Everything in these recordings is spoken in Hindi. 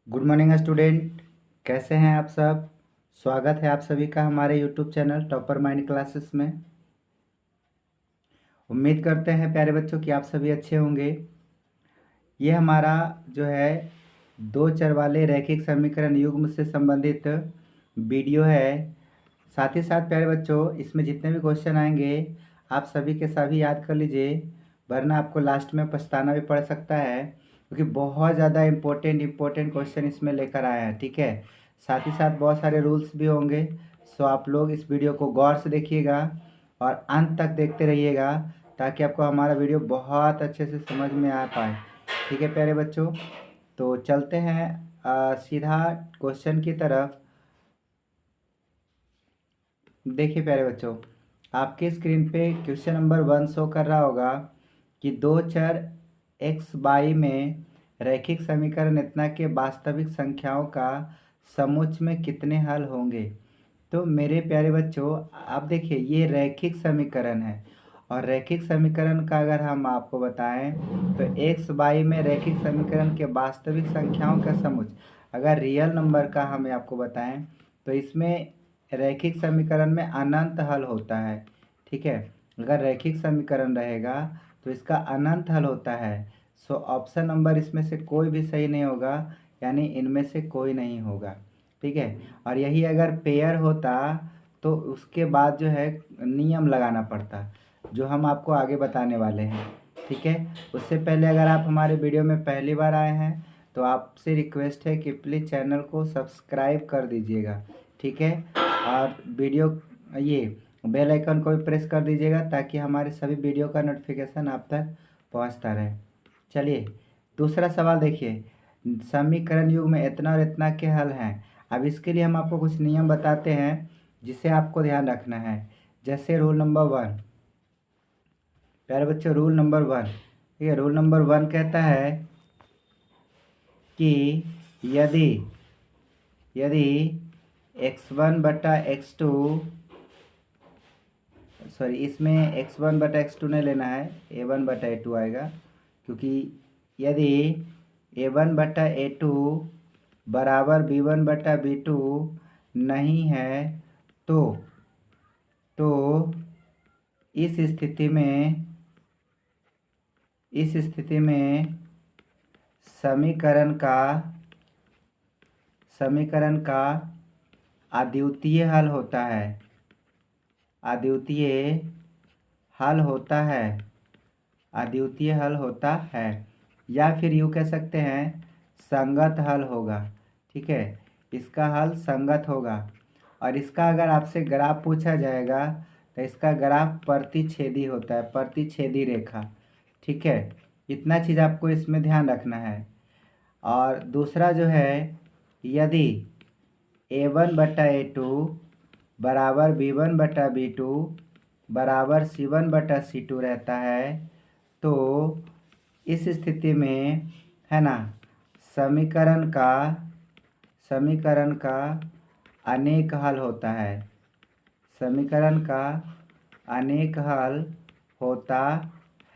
Good morning student. कैसे हैं आप सब। स्वागत है आप सभी का हमारे YouTube channel topper mind classes में। उम्मीद करते हैं प्यारे बच्चों कि आप सभी अच्छे होंगे। ये हमारा जो है दो चर वाले रैखिक समीकरण युग्म से संबंधित वीडियो है। साथ ही साथ प्यारे बच्चों इसमें जितने भी क्वेश्चन आएंगे आप सभी के सभी याद कर लीजिए, वरना आपको लास्ट में पछताना भी पड़ सकता है, क्योंकि बहुत ज़्यादा इम्पोर्टेंट क्वेश्चन इसमें लेकर आए हैं। ठीक है, साथ ही साथ बहुत सारे रूल्स भी होंगे। सो आप लोग इस वीडियो को गौर से देखिएगा और अंत तक देखते रहिएगा, ताकि आपको हमारा वीडियो बहुत अच्छे से समझ में आ पाए। ठीक है प्यारे बच्चों, तो चलते हैं सीधा क्वेश्चन की तरफ। देखिए प्यारे बच्चों, आपके स्क्रीन पे क्वेश्चन नंबर 1 शो कर रहा होगा कि दो चर x y में रैखिक समीकरण इतना के वास्तविक संख्याओं का समुच्चय में कितने हल होंगे। तो मेरे प्यारे बच्चों आप देखिए, ये रैखिक समीकरण है और रैखिक समीकरण का अगर हम आपको बताएं तो x y में रैखिक समीकरण के वास्तविक संख्याओं का समुच्चय, अगर रियल नंबर का हमें आपको बताएं तो इसमें रैखिक समीकरण में अनंत हल होता है। ठीक है, अगर रैखिक समीकरण रहेगा तो इसका अनंत हल होता है। सो ऑप्शन नंबर इसमें से कोई भी सही नहीं होगा, यानी इनमें से कोई नहीं होगा। ठीक है, और यही अगर पेयर होता तो उसके बाद जो है नियम लगाना पड़ता, जो हम आपको आगे बताने वाले हैं। ठीक है, उससे पहले अगर आप हमारे वीडियो में पहली बार आए हैं तो आपसे रिक्वेस्ट है कि प्लीज़ चैनल को सब्सक्राइब कर दीजिएगा। ठीक है, और वीडियो ये बेल आइकन को भी प्रेस कर दीजिएगा, ताकि हमारे सभी वीडियो का नोटिफिकेशन आप तक पहुंचता रहे। चलिए दूसरा सवाल देखिए, समीकरण युग में इतना और इतना के हल हैं। अब इसके लिए हम आपको कुछ नियम बताते हैं जिसे आपको ध्यान रखना है। जैसे रूल नंबर 1, प्यारे बच्चों रूल नंबर 1, ठीक है, रूल नंबर 1 कहता है कि यदि यदि x1 बटा x2, सॉरी इसमें x1 बटा x2 नहीं लेना है, a1 बटा a2 आएगा, क्योंकि यदि a1 बटा a2 बराबर b1 बटा b2 नहीं है तो इस स्थिति में समीकरण का अद्वितीय हल होता है। अद्वितीय हल होता है, या फिर यूँ कह सकते हैं संगत हल होगा। ठीक है, इसका हल संगत होगा, और इसका अगर आपसे ग्राफ पूछा जाएगा तो इसका ग्राफ प्रतिच्छेदी होता है, प्रतिच्छेदी रेखा। ठीक है, इतना चीज़ आपको इसमें ध्यान रखना है। और दूसरा जो है, यदि a1 बटा a2 बराबर b1 बटा b2 बराबर c1 बटा c2 रहता है, तो इस स्थिति में है ना समीकरण का अनेक हल होता है। समीकरण का अनेक हल होता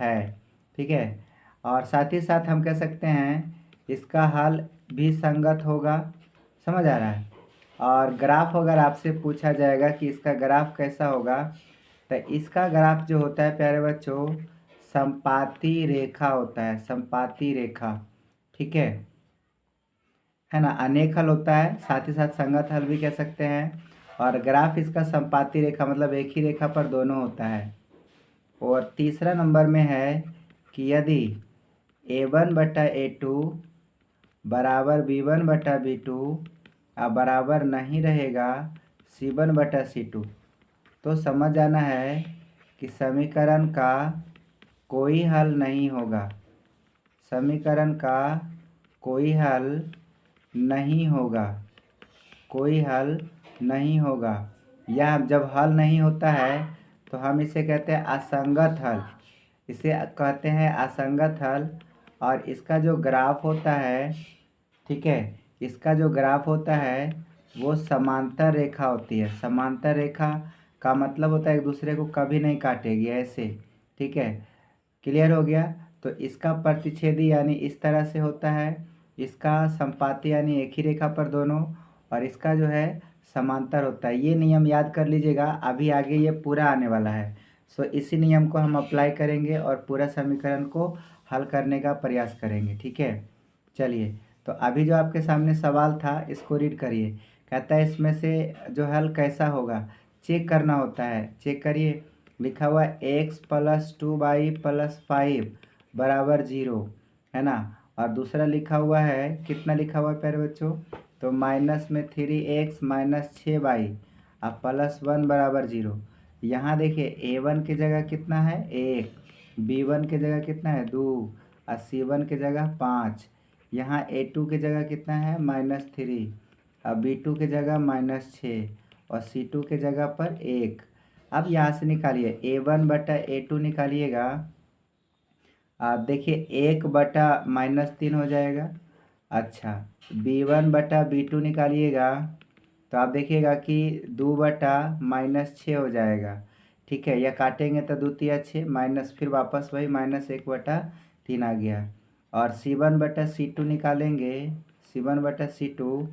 है। ठीक है, और साथ ही साथ हम कह सकते हैं इसका हल भी संगत होगा। समझ आ रहा है। और ग्राफ अगर आपसे पूछा जाएगा कि इसका ग्राफ कैसा होगा, तो इसका ग्राफ जो होता है प्यारे बच्चों संपाती रेखा होता है, संपाती रेखा। ठीक है ना, अनेक हल होता है, साथ ही साथ संगत हल भी कह सकते हैं। और ग्राफ इसका संपाती रेखा मतलब एक ही रेखा पर दोनों होता है। और तीसरा नंबर में है कि यदि a1 बटा a2 बराबर b1 बटा b2 बराबर नहीं रहेगा c1 बटा c2, तो समझ जाना है कि समीकरण का कोई हल नहीं होगा। समीकरण का कोई हल नहीं होगा, कोई हल नहीं होगा। या जब हल नहीं होता है तो हम इसे कहते हैं असंगत हल, इसे कहते हैं असंगत हल। और इसका जो ग्राफ होता है, ठीक है, इसका जो ग्राफ होता है वो समांतर रेखा होती है। समांतर रेखा का मतलब होता है एक दूसरे को कभी नहीं काटेगी, ऐसे। ठीक है, क्लियर हो गया। तो इसका प्रतिच्छेदी यानी इस तरह से होता है, इसका संपाती यानी एक ही रेखा पर दोनों, और इसका जो है समांतर होता है। ये नियम याद कर लीजिएगा, अभी आगे ये पूरा आने वाला है। सो इसी नियम को हम अप्लाई करेंगे और पूरा समीकरण को हल करने का प्रयास करेंगे, ठीक है। चलिए, तो अभी जो आपके सामने सवाल था इसको रीड करिए। कहता है इसमें से जो हल कैसा होगा चेक करना होता है। चेक करिए, लिखा हुआ है एक्स प्लस 2y+5 बराबर 0, है ना। और दूसरा लिखा हुआ है, कितना लिखा हुआ है प्यारे बच्चों, तो -3x-6y अब +1 बराबर 0। यहाँ देखिए a1 की जगह कितना है 1, b1 की जगह कितना है 2 और c1 की जगह 5। यहाँ a2 की जगह कितना है -3 और b2 की जगह -6 और c2 की जगह पर 1। अब यहाँ से निकालिए a1/a2 निकालिएगा। आप देखिए 1/-3 हो जाएगा। अच्छा, b1/b2 निकालिएगा तो आप देखिएगा कि 2/-6 हो जाएगा, ठीक है। यह काटेंगे तो 2 तिया 6 माइनस, फिर वापस वही -1/3 आ गया। और c1/c2 निकालेंगे, c1/c2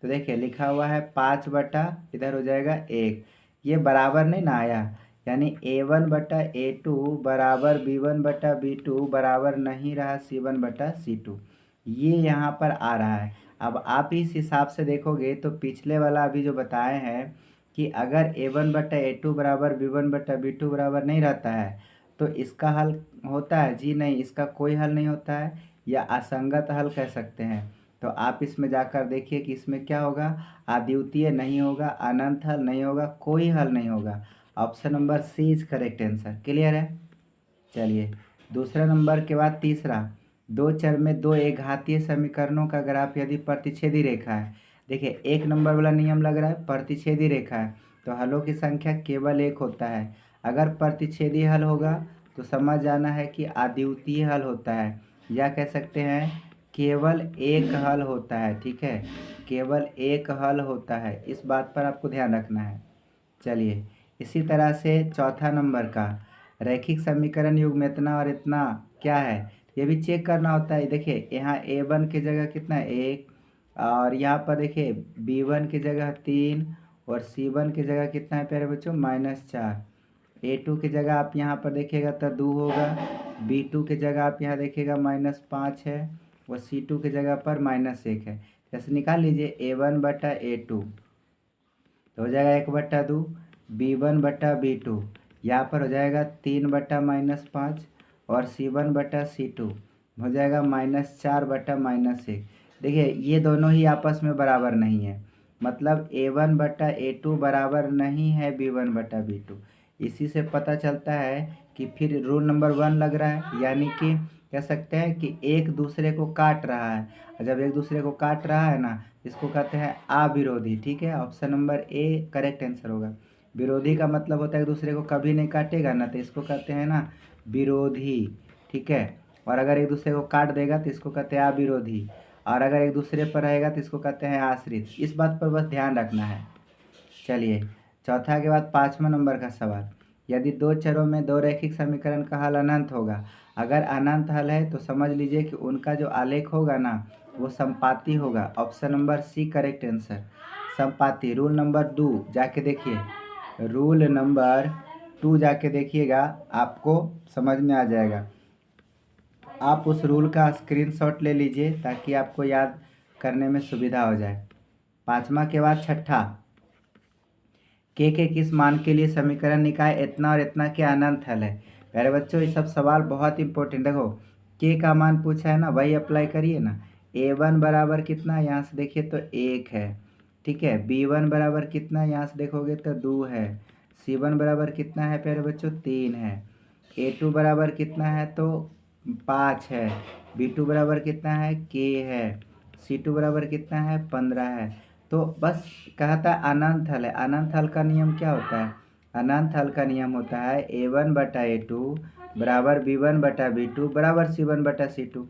तो देखिए लिखा हुआ है 5 इधर हो जाएगा 1। ये बराबर नहीं ना आया, यानी a1/a2 बराबर b1/b2 बराबर नहीं रहा c1/c2, ये यहाँ पर आ रहा है। अब आप इस हिसाब से देखोगे तो पिछले वाला अभी जो बताए हैं कि अगर a1/a2 बराबर b1/b2 बराबर नहीं रहता है तो इसका हल होता है जी, नहीं, इसका कोई हल नहीं होता है, या असंगत हल कह सकते हैं। तो आप इसमें जाकर देखिए कि इसमें क्या होगा, अद्वितीय नहीं होगा, अनंत हल नहीं होगा, कोई हल नहीं होगा। Option number C is correct answer. Clear है। चलिए, दूसरा नंबर के बाद तीसरा, दो चर में दो एक घातीय समीकरणों का ग्राफ यदि प्रतिच्छेदी रेखा है। देखिए 1 नंबर वाला नियम लग रहा है, प्रतिच्छेदी रेखा है तो हलों की संख्या केवल 1 होता है। अगर प्रतिच्छेदी हल होगा तो समझ जाना है कि अद्वितीय हल होता है, या कह सकते हैं केवल एक हल होता है, ठीक है। केवल एक हल होता है, इस बात पर आपको ध्यान रखना है। चलिए, इसी तरह से चौथा नंबर का रैखिक समीकरण युग में इतना और इतना क्या है, ये भी चेक करना होता है। देखिए यहाँ a1 की जगह कितना है 1, और यहाँ पर देखिए b1 की जगह 3 और c1 की जगह कितना है प्यारे बच्चों -4। a2 की जगह आप यहाँ पर देखिएगा तो 2 होगा, b2 की जगह आप यहाँ देखिएगा -5 है और c2 की जगह पर -1 है। जैसे निकाल लीजिए a1/a2 तो हो जाएगा 1/2, b1/b2 यहाँ पर हो जाएगा 3/-5 और c1/c2 हो जाएगा -4/-1। देखिए ये दोनों ही आपस में बराबर नहीं है, मतलब a1/a2 बराबर नहीं है b1/b2। इसी से पता चलता है कि फिर रूल नंबर 1 लग रहा है, यानी कि कह सकते हैं कि एक दूसरे को काट रहा है। और जब एक दूसरे को काट रहा है ना, इसको कहते हैं अविरोधी, ठीक है। Option number A correct answer होगा। विरोधी का मतलब होता है एक दूसरे को कभी नहीं काटेगा ना, तो इसको कहते हैं ना विरोधी, ठीक है। और अगर एक दूसरे को काट देगा तो इसको कहते हैं अविरोधी, और अगर एक दूसरे पर रहेगा तो इसको कहते हैं आश्रित। इस बात पर बस ध्यान रखना है। चलिए, चौथा के बाद 5वां नंबर का सवाल, यदि दो चरों में दो रैखिक समीकरण का हल अनंत होगा। अगर अनंत हल है तो समझ लीजिए कि उनका जो आलेख होगा ना वो संपाती होगा। Option number C correct answer, Sampati. Rule number 2 जाके देखिए, रूल नंबर 2 जाके देखिएगा, आपको समझ में आ जाएगा। आप उस रूल का स्क्रीनशॉट ले लीजिए ताकि आपको याद करने में सुविधा हो जाए। 5वां के बाद छठा, के किस मान के लिए समीकरण निकाय इतना और इतना के अनंत हल है। प्यारे बच्चों ये सब सवाल बहुत इंपॉर्टेंट, देखो के का मान पूछा है ना, वही अप्लाई करिए ना। a1 बराबर कितना, यहाँ से देखिए तो 1 है, ठीक है। b1 बराबर कितना, यहाँ से देखोगे तो 2 है। c1 बराबर कितना है प्यारे बच्चों 3 है। a2 बराबर कितना है तो 5 है। b2 बराबर कितना है k है। c2 बराबर कितना है 15 है। तो बस कहता है अनंत हल है। अनंत हल का नियम क्या होता है, अनंत हल का नियम होता है a1/a2 बराबर b1/b2 बराबर c1/c2।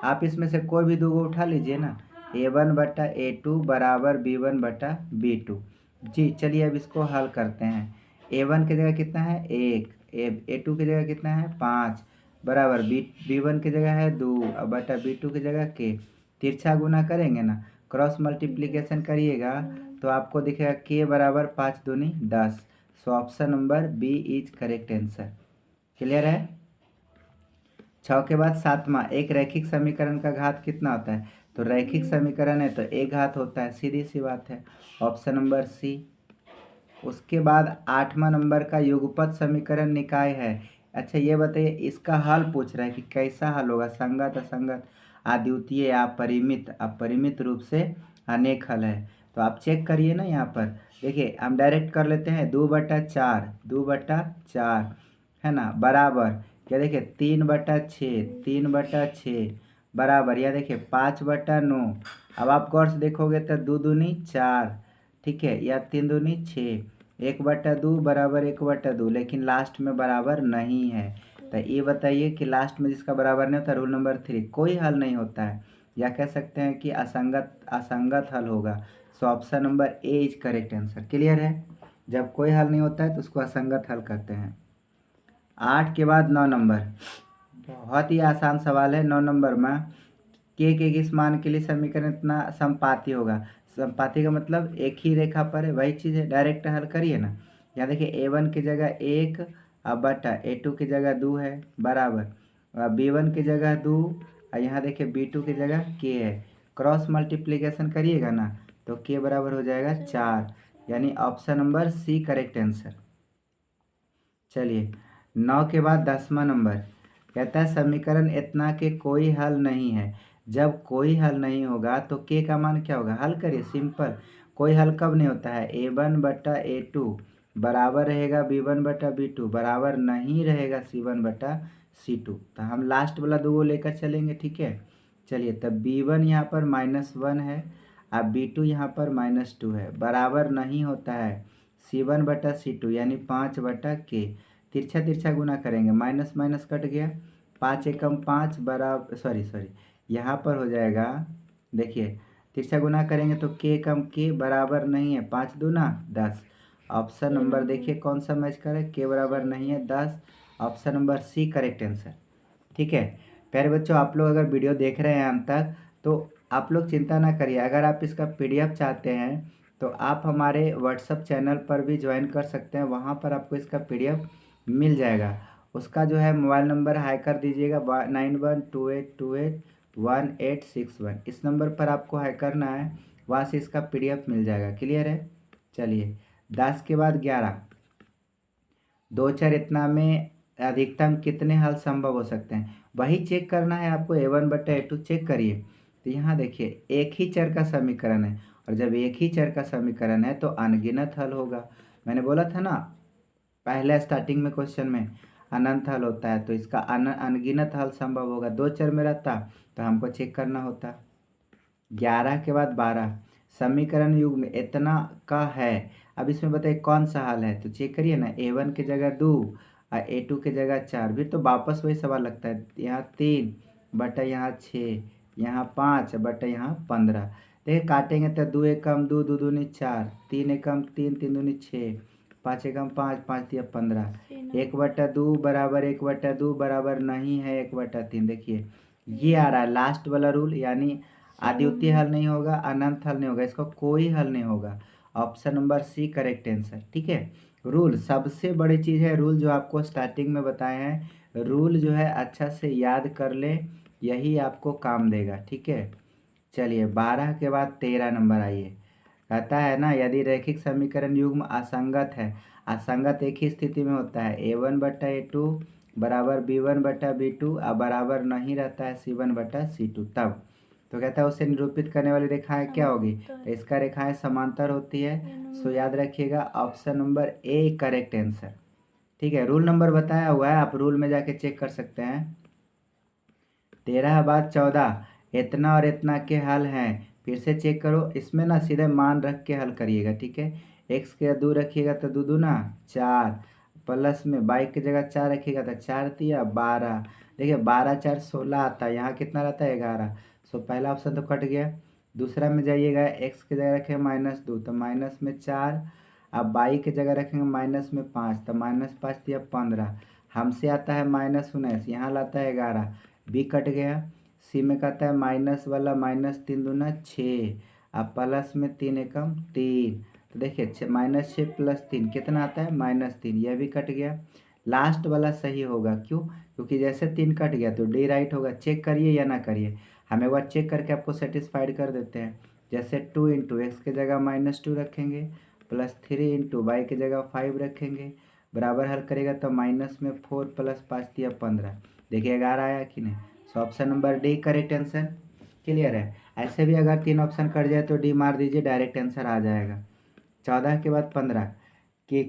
आप इसमें से कोई भी दो को उठा लीजिए ना, a1/a2 बराबर b1/b2। जी चलिए अब इसको हल करते हैं। a1 की जगह कितना है 1, a2 की जगह कितना है 5 बराबर b1 की जगह है 2 और बटा b2 की जगह k। तिरछा गुना करेंगे ना, क्रॉस मल्टीप्लिकेशन करिएगा तो आपको दिखेगा k बराबर 5 दूनी 10। So option number B is correct answer. Clear है। 6 के बाद 7वां, एक रैखिक समीकरण का घात कितना होता है? तो रैखिक समीकरण है तो एक घात होता है, सीधी सी बात है, ऑप्शन नंबर सी। उसके बाद 8वां नंबर का युगपत समीकरण निकाय है। अच्छा ये बताइए, इसका हल पूछ रहा है कि कैसा हल होगा, संगत, असंगत, अद्वितीय या अपरिमित। अपरिमित रूप से अनेक हल है, तो आप चेक करिए ना। यहाँ पर देखिए हम डायरेक्ट कर लेते हैं, 2/4, 2/4 है ना, बराबर क्या, देखिए 3/6, 3/6 बराबर, या देखिए 5/9। अब आप गौर से देखोगे तो 2 दूनी 4, ठीक है, या 3 दूनी 6, 1/2 बराबर 1/2, लेकिन लास्ट में बराबर नहीं है। तो ये बताइए कि लास्ट में जिसका बराबर नहीं होता, रूल नंबर 3, कोई हल नहीं होता है, या कह सकते हैं कि असंगत असंगत हल होगा। सो option number A is correct answer. Clear है। जब कोई हल नहीं होता है तो उसको असंगत हल कहते हैं। 8 के बाद 9 नंबर, बहुत ही आसान सवाल है। 9 नंबर में के किस मान के लिए समीकरण इतना संपाती होगा? संपाती का मतलब एक ही रेखा पर है, वही चीज़ है, डायरेक्ट हल करिए ना। यहाँ देखिए A1 की जगह 1 बटा A2 की जगह 2 है, बराबर B1 की जगह 2, और यहाँ देखिए B2 की जगह k है। क्रॉस मल्टीप्लिकेशन करिएगा ना तो k बराबर हो जाएगा 4, यानी option number C correct answer. चलिए 9 के बाद 10वां नंबर कहता है समीकरण इतना के कोई हल नहीं है। जब कोई हल नहीं होगा तो के का मान क्या होगा? हल करिए, सिंपल। कोई हल कब नहीं होता है? A1/A2 बराबर रहेगा B1/B2 बराबर नहीं रहेगा C1/C2। तो हम लास्ट वाला दो को लेकर चलेंगे, ठीक है। चलिए तब B1 यहाँ पर -1 है, अब B2 यहाँ पर -2 है, बराबर नहीं होता है C1/C2, यानी 5/k। तिरछा तिरछा गुना करेंगे, माइनस माइनस कट गया, 5 एकम 5 बराबर, सॉरी यहाँ पर हो जाएगा, देखिए तिरछा गुना करेंगे तो k कम k बराबर नहीं है, 5 दूना 10। ऑप्शन नंबर देखिए कौन सा मैच करे, k बराबर नहीं है 10, option number C correct answer. ठीक है प्यारे बच्चों, आप लोग अगर वीडियो देख रहे हैं अंत तक तो आप लोग चिंता ना करिए। अगर आप इसका PDF चाहते हैं तो आप हमारे व्हाट्सअप चैनल पर भी ज्वाइन कर सकते हैं, वहाँ पर आपको इसका PDF मिल जाएगा। उसका जो है मोबाइल नंबर हाई कर दीजिएगा 9128281861, इस नंबर पर आपको हाई करना है, वहाँ से इसका PDF मिल जाएगा। क्लियर है। चलिए 10 के बाद 11, 2 4 इतना में अधिकतम कितने हल संभव हो सकते हैं, वही चेक करना है आपको। A1/A2 चेक करिए, तो यहाँ देखिए एक ही चर का समीकरण है, और जब एक ही चर का समीकरण है तो अनगिनत हल होगा। मैंने बोला था ना पहले स्टार्टिंग में क्वेश्चन में, अनंत हल होता है, तो इसका अनगिनत हल संभव होगा। 2 चर में रहता तो हमको चेक करना होता। 11 के बाद 12, समीकरण युग में इतना का है, अब इसमें बताइए कौन सा हल है, तो चेक करिए ना। A1 की जगह 2 और A2 की जगह 4, भी तो वापस वही सवाल लगता है। यहाँ 3 बटा यहाँ 6, यहाँ 5 बटा यहाँ 15। देखिए काटेंगे तो 2 एकम 2, 2 दूनी 4, 3 एकम 3, 3 दूनी 6, 5 एकम 5, 5 दिया 15, 1/2 बराबर 1/2 बराबर नहीं है 1/3। देखिए ये आ रहा है लास्ट वाला रूल, यानी अद्वितीय हल नहीं होगा, अनंत हल नहीं होगा, इसका कोई हल नहीं होगा। Option number C correct answer. ठीक है। रूल सबसे बड़ी चीज़ है, रूल जो आपको स्टार्टिंग में बताए हैं, रूल जो है अच्छा से याद कर ले, यही आपको काम देगा। ठीक है। चलिए 12 के बाद 13 नंबर आइए। कहता है ना यदि रैखिक समीकरण युग्म असंगत है, असंगत एक ही स्थिति में होता है, A1/A2 बराबर B1/B2 और बराबर नहीं रहता है C1/C2, तब तो कहता है उसे निरूपित करने वाली रेखाएं क्या होगी, तो इसका रेखाएं समांतर होती है। सो याद रखिएगा option number A correct answer. ठीक है, रूल नंबर बताया हुआ है, आप रूल में जाके चेक कर सकते हैं। 13 बाद 14, इतना और इतना के हल हैं, फिर से चेक करो, इसमें ना सीधे मान रख के हल करिएगा। ठीक है, x के 2 रखिएगा तो 2 दूना 4, प्लस में 22 की जगह 4 रखिएगा तो 4 दिया 12। देखिए 12 4 16 आता है, यहाँ कितना रहता है 11। सो पहला ऑप्शन तो कट गया। दूसरा में जाइएगा, x की जगह रखेंगे -2 तो माइनस में 4, अब 22 की जगह रखेंगे माइनस में 5 तो -5 दिया 15, हमसे आता है -19, यहाँ लाता है 11, बी कट गया। सी में कहता है माइनस वाला -3 दूना 6, अब प्लस में 3 एकम 3, तो देखिए -6 + 3 कितना आता है -3, यह भी कट गया। लास्ट वाला सही होगा, क्यों? क्योंकि जैसे 3 कट गया तो डी राइट होगा। चेक करिए या ना करिए, हम एक बार चेक करके आपको सेटिस्फाइड कर देते हैं। जैसे 2 × x के जगह -2 रखेंगे, +3 × y की जगह 5 रखेंगे, बराबर हल करेगा तो माइनस में 4 + 5 दिया 15, देखिए 11 आया कि नहीं। सो option number D correct answer. Clear है? ऐसे भी अगर 3 ऑप्शन कट जाए तो डी मार दीजिए, डायरेक्ट आंसर आ जाएगा। 14 के बाद 15 के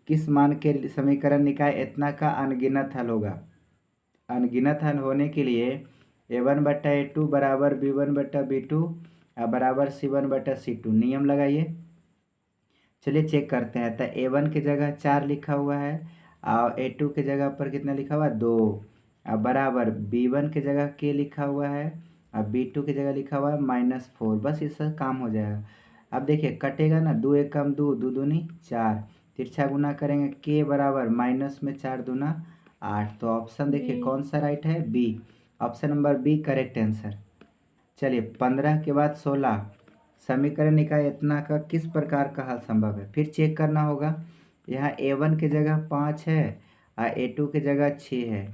किस मान के समीकरण निकाय इतना का अनगिनत हल होगा? अनगिनत हल होने के लिए a1/a2 बराबर b1/b2 बराबर c1/c2 नियम लगाइए। चलिए चेक करते हैं। तो a1 की जगह 4 लिखा हुआ है और a2 की जगह पर कितना लिखा हुआ है 2, अब बराबर b1 की जगह k लिखा हुआ है, अब b2 की जगह लिखा हुआ है -4, बस इससे काम हो जाएगा। अब देखिए कटेगा ना, 2 एकम 2, 2 दूनी 4, तिरछा गुना करेंगे k बराबर -4 दूना 8, तो ऑप्शन देखिए कौन सा राइट है? B, option number B correct answer. चलिए 15 के बाद 16 समीकरण निकाय इतना का किस प्रकार का हल संभव है? फिर चेक करना होगा। यहाँ a1 की जगह 5 है और a2 की जगह 6 है।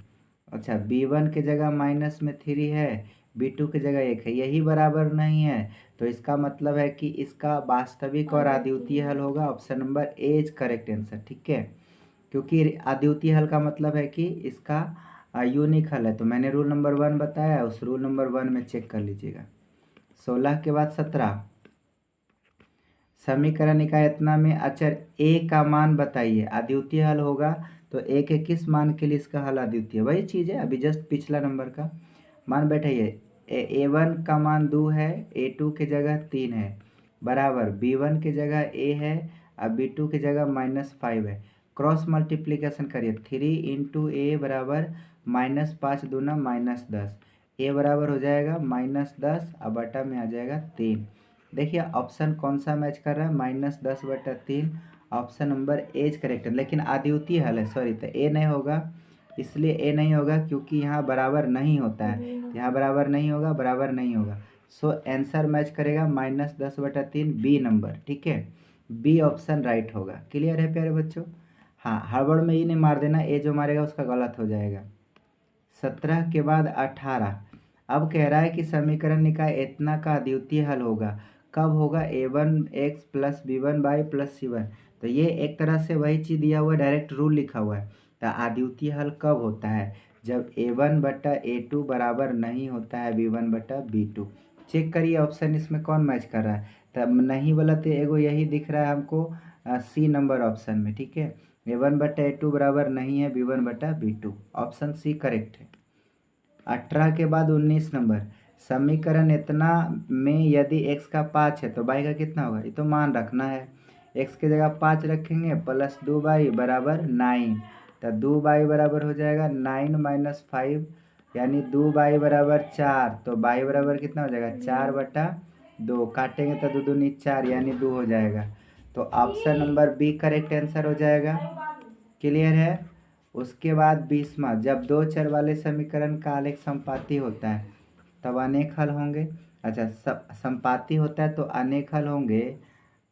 अच्छा, b1 की जगह -3 है, b2 की जगह 1 है, यही बराबर नहीं है, तो इसका मतलब है कि इसका वास्तविक और अद्वितीय हल होगा। Option number A is correct answer, ठीक है। क्योंकि अद्वितीय हल का मतलब है कि इसका यूनिक हल है, तो मैंने रूल नंबर 1 बताया, उस रूल नंबर 1 में चेक कर लीजिएगा। 16 के बाद 17 समीकरण इकाई इतना में अचर a का मान बताइए, अद्वितीय हल होगा तो a के किस मान के लिए इसका हल अद्वितीय? वही चीज़ है अभी जस्ट पिछला नंबर का मान बैठाइए। a1 का मान 2 है, a2 की जगह 3 है, बराबर b1 की जगह a है और b2 की जगह -5 है। क्रॉस मल्टीप्लिकेशन करिए, 3 × a बराबर -5 दूना -10, a बराबर हो जाएगा -10 और बटा में आ जाएगा 3। देखिए ऑप्शन कौन सा मैच कर रहा है? -10/3, option number A is correct है, लेकिन अद्वितीय हल है, सॉरी, तो ए नहीं होगा। इसलिए ए नहीं होगा क्योंकि यहाँ बराबर नहीं होता है, यहाँ बराबर नहीं होगा, बराबर नहीं होगा। सो आंसर मैच करेगा -10/3 बी नंबर, ठीक है। बी ऑप्शन राइट होगा। क्लियर है प्यारे बच्चों? हाँ, हड़बड़ में ये नहीं मार देना, ए जो मारेगा उसका गलत हो जाएगा। 17 के बाद 18 अब कह रहा है कि समीकरण निकाय इतना का अद्वितीय हल होगा। कब होगा? a1x + b1y + c1, तो ये एक तरह से वही चीज़ दिया हुआ है, डायरेक्ट रूल लिखा हुआ है। तो अद्वितीय हल कब होता है? जब a1/a2 बराबर नहीं होता है b1/b2। चेक करिए ऑप्शन इसमें कौन मैच कर रहा है। तब नहीं बोला तो एगो यही दिख रहा है हमको, सी नंबर ऑप्शन में, ठीक है। a1/a2 बराबर नहीं है b1/b2, ऑप्शन सी करेक्ट है। 18 के बाद 19 नंबर समीकरण इतना में यदि x का 5 है तो y का कितना होगा? ये तो मान रखना है। x की जगह 5 रखेंगे +2y बराबर 9, तो 2y बराबर हो जाएगा 9 - 5, यानी 2y बराबर 4, तो y बराबर कितना हो जाएगा? 4/2, काटेंगे तो 2 दूनी 4 यानी 2 हो जाएगा। तो option number B correct answer हो जाएगा। क्लियर है? उसके बाद 20वां, जब दो चर वाले समीकरण का आलेख संपाती होता है तब अनेक हल होंगे। अच्छा, संपाती होता है तो अनेक हल होंगे।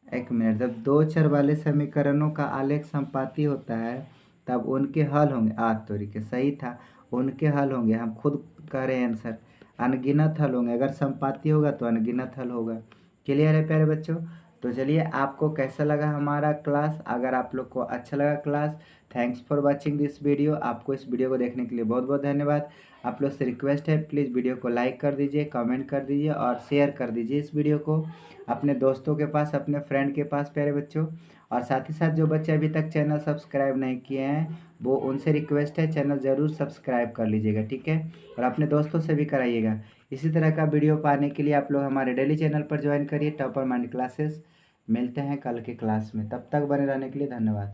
एक मिनट, जब दो चर वाले समीकरणों का आलेख संपाती होता है तब उनके हल होंगे। तरीके सही था, उनके हल होंगे, हम खुद कह रहे हैं आंसर। अनगिनत हल होंगे, अगर संपाती होगा तो अनगिनत हल होगा। क्लियर है प्यारे बच्चों? तो चलिए, आपको कैसा लगा हमारा क्लास? अगर आप लोग को अच्छा लगा class, thanks for watching this video. आपको इस वीडियो को देखने के लिए बहुत बहुत धन्यवाद। आप लोग से रिक्वेस्ट है, प्लीज़ वीडियो को लाइक कर दीजिए, कमेंट कर दीजिए और शेयर कर दीजिए इस वीडियो को अपने दोस्तों के पास, अपने फ्रेंड के पास प्यारे बच्चों। और साथ ही साथ जो बच्चे अभी तक चैनल सब्सक्राइब नहीं किए हैं वो उनसे रिक्वेस्ट है, चैनल ज़रूर सब्सक्राइब कर लीजिएगा, ठीक है। और अपने दोस्तों से भी कराइएगा। इसी तरह का वीडियो पाने के लिए आप लोग हमारे डेली चैनल पर ज्वाइन करिए, टॉपर माइंड क्लासेस। मिलते हैं कल के क्लास में, तब तक बने रहने के लिए धन्यवाद।